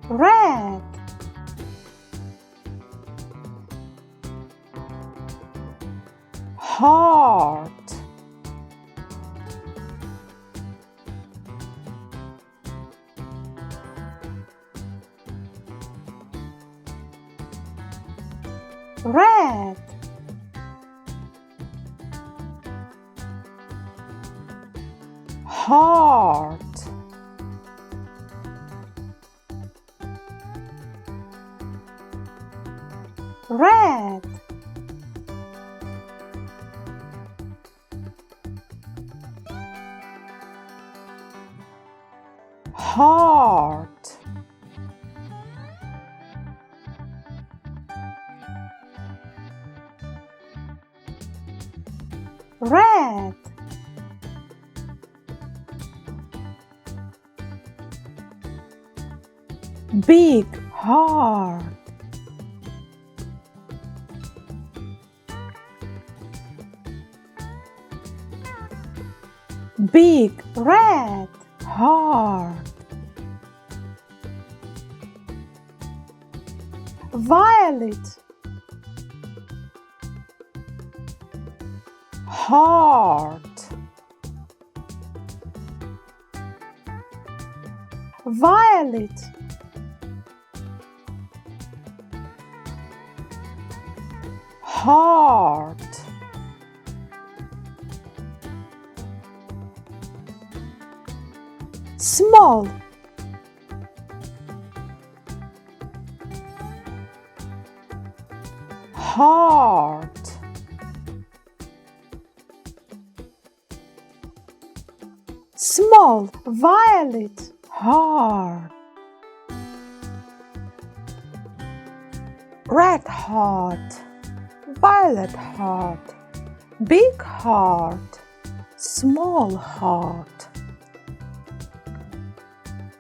red, heart, red, heart, red, heart, red, big heart, big red heart, violet, heart, violet, heart, small, heart, small, violet heart, red heart, violet heart, big heart, small heart.